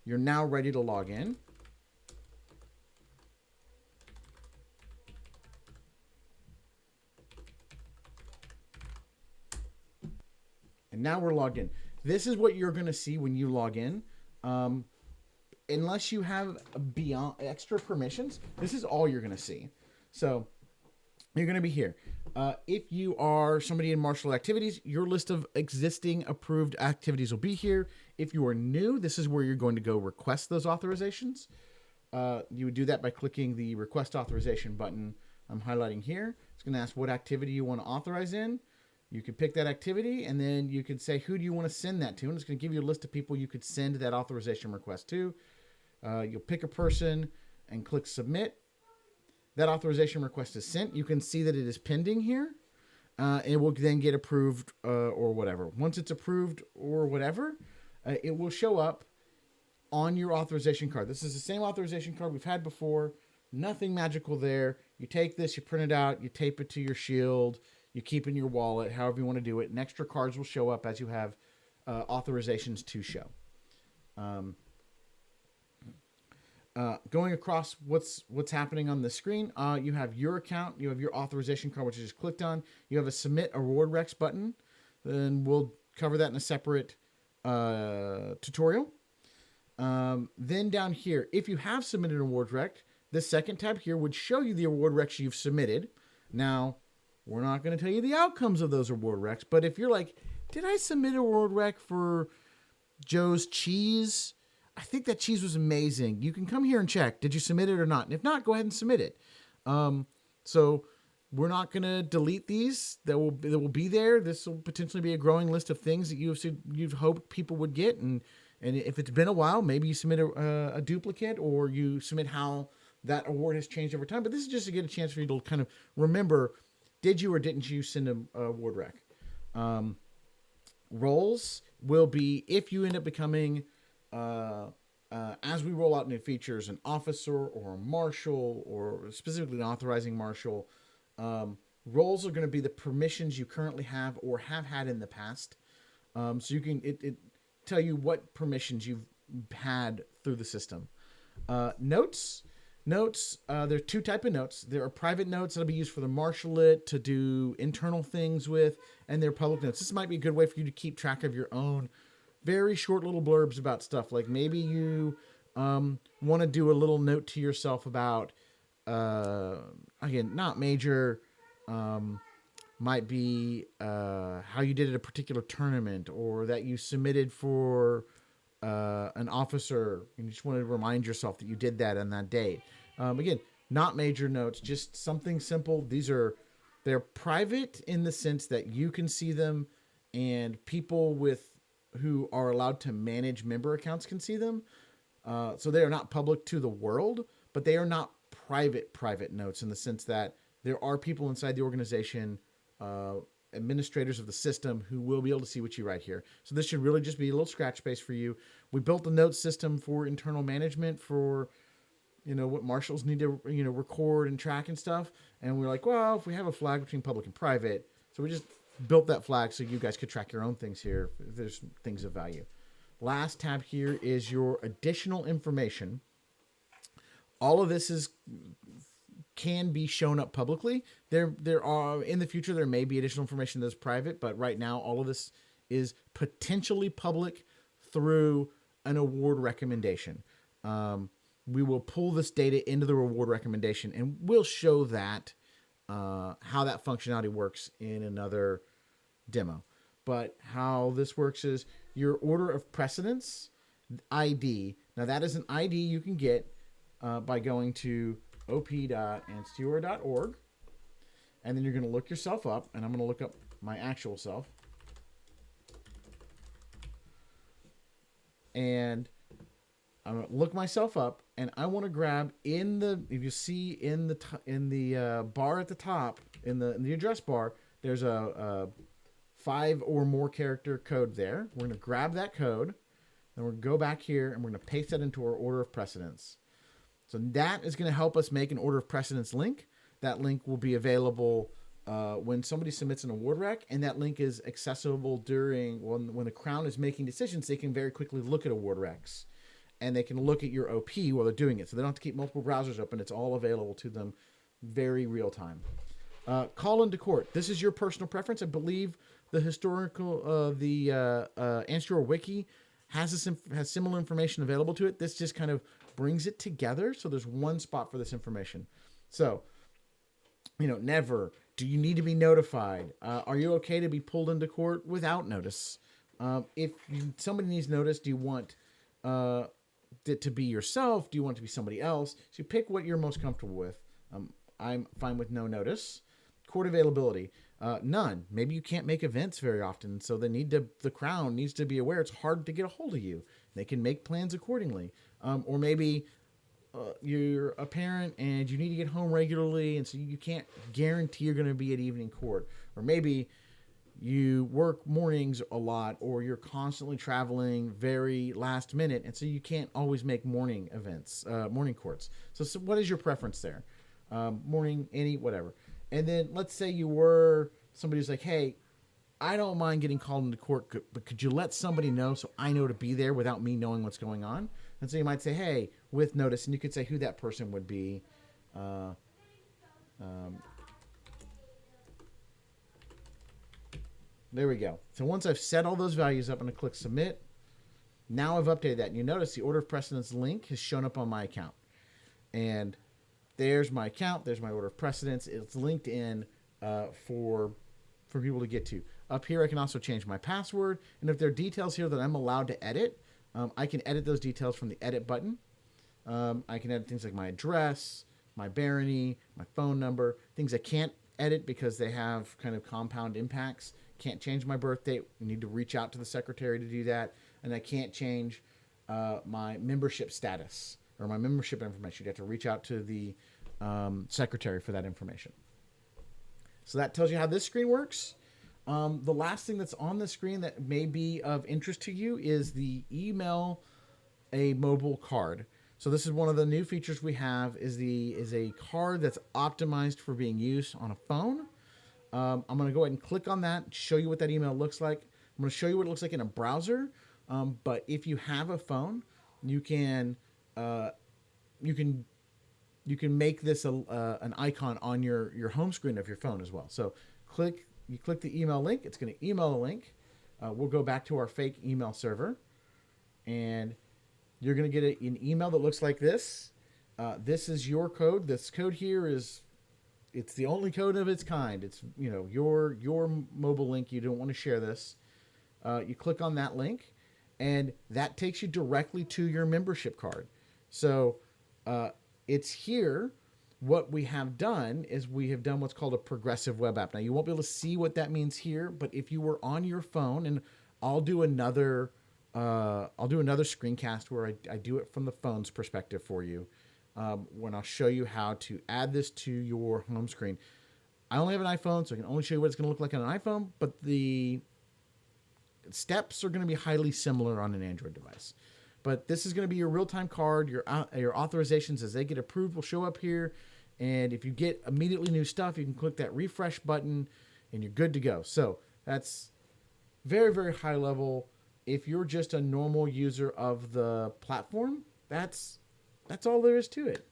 You're now ready to log in. And now we're logged in. This is what you're going to see when you log in. Unless you have beyond extra permissions, this is all you're going to see. So you're going to be here. If you are somebody in marshal activities, your list of existing approved activities will be here. If you are new, this is where you're going to go request those authorizations. You would do that by clicking the request authorization button I'm highlighting here. It's going to ask what activity you want to authorize in. You can pick that activity, and then you can say, who do you want to send that to? And it's going to give you a list of people you could send that authorization request to. You'll pick a person and click submit. That authorization request is sent. You can see that it is pending here. It will then get approved or whatever. Once it's approved or whatever, it will show up on your authorization card. This is the same authorization card we've had before. Nothing magical there. You take this, you print it out, you tape it to your shield, you keep in your wallet, however you want to do it. And extra cards will show up as you have authorizations to show. Going across what's happening on the screen, you have your account, you have your authorization card, which you just clicked on. You have a submit award recs button. Then we'll cover that in a separate tutorial. Then down here, if you have submitted an award rec, the second tab here would show you the award recs you've submitted. Now, we're not going to tell you the outcomes of those award recs, but if you're like, did I submit an award rec for Joe's cheese? I think that cheese was amazing. You can come here and check, did you submit it or not? And if not, go ahead and submit it. So we're not going to delete these. That will be there. This will potentially be a growing list of things that you've hoped people would get. And if it's been a while, maybe you submit a duplicate, or you submit how that award has changed over time. But this is just to get a chance for you to kind of remember, did you or didn't you send an award rec? Roles will be, if you end up becoming, as we roll out new features, an officer or a marshal, or specifically an authorizing marshal, roles are going to be the permissions you currently have or have had in the past. So you can it tell you what permissions you've had through the system. Notes, there are two types of notes. There are private notes that'll be used for the marshalate to do internal things with, and there are public notes. This might be a good way for you to keep track of your own very short little blurbs about stuff. Like maybe you want to do a little note to yourself about, again, not major, might be how you did at a particular tournament, or that you submitted for an officer and you just want to remind yourself that you did that on that date. Again, not major notes, just something simple. They're private in the sense that you can see them, and people who are allowed to manage member accounts can see them. So they are not public to the world, but they are not private notes in the sense that there are people inside the organization, administrators of the system, who will be able to see what you write here. So this should really just be a little scratch space for you. We built a note system for internal management for, what marshals need to, record and track and stuff. And we're like, well, if we have a flag between public and private, so we just built that flag so you guys could track your own things here if there's things of value. Last tab here is your additional information. All of this can be shown up publicly. There are, in the future, there may be additional information that's private, but right now all of this is potentially public through an award recommendation. We will pull this data into the reward recommendation, and we'll show that how that functionality works in another demo. But how this works is your order of precedence ID. Now that is an ID you can get by going to op.ansteorra.org, and then you're going to look yourself up, and I'm going to look up my actual self. And I'm going to look myself up, and I want to grab if you see in the bar at the top, in the address bar, there's a 5 or more character code there. We're going to grab that code, and we're going to go back here, and we're going to paste that into our order of precedence. So that is going to help us make an order of precedence link. That link will be available when somebody submits an award rec, and that link is accessible when the Crown is making decisions. They can very quickly look at award recs and they can look at your OP while they're doing it. So they don't have to keep multiple browsers open. It's all available to them very real time. Call into court. This is your personal preference. I believe the Ansteorra wiki has similar information available to it. This just kind of brings it together. So there's one spot for this information. So, never. Do you need to be notified? Are you okay to be pulled into court without notice? If somebody needs notice, do you want it to be yourself? Do you want it to be somebody else? So you pick what you're most comfortable with. I'm fine with no notice. Court availability, none. Maybe you can't make events very often, so the Crown needs to be aware it's hard to get a hold of you. They can make plans accordingly. Or maybe you're a parent and you need to get home regularly, and so you can't guarantee you're going to be at evening court. Or maybe you work mornings a lot, or you're constantly traveling very last minute, and so you can't always make morning events, morning courts. So what is your preference there? Morning, whatever. And then let's say you were somebody who's like, hey, I don't mind getting called into court, but could you let somebody know so I know to be there without me knowing what's going on? And so you might say, hey, with notice, and you could say who that person would be. There we go. So once I've set all those values up, I'm going to click submit. Now I've updated that. And you notice the order of precedence link has shown up on my account. And there's my account. There's my order of precedence. It's linked in for people to get to. Up here, I can also change my password. And if there are details here that I'm allowed to edit, I can edit those details from the edit button. I can edit things like my address, my barony, my phone number, things I can't edit because they have kind of compound impacts. Can't change my birth date. We need to reach out to the secretary to do that. And I can't change my membership status or my membership information. You have to reach out to the secretary for that information. So that tells you how this screen works. The last thing that's on the screen that may be of interest to you is the email a mobile card. So this is one of the new features we have is a card that's optimized for being used on a phone. I'm going to go ahead and click on that, show you what that email looks like. I'm going to show you what it looks like in a browser. But if you have a phone, you can make this an icon on your home screen of your phone as well. So you click the email link. It's going to email a link. We'll go back to our fake email server, and you're going to get an email that looks like this. This is your code. This code here it's the only code of its kind. It's your mobile link. You don't want to share this. You click on that link, and that takes you directly to your membership card. So it's here. What we have done is we have done what's called a progressive web app. Now, you won't be able to see what that means here, but if you were on your phone, and I'll do another screencast where I do it from the phone's perspective for you, when I'll show you how to add this to your home screen. I only have an iPhone, so I can only show you what it's going to look like on an iPhone, but the steps are going to be highly similar on an Android device. But this is going to be your real-time card. Your authorizations, as they get approved, will show up here. And if you get immediately new stuff, you can click that refresh button, and you're good to go. So that's very, very high level. If you're just a normal user of the platform, that's all there is to it.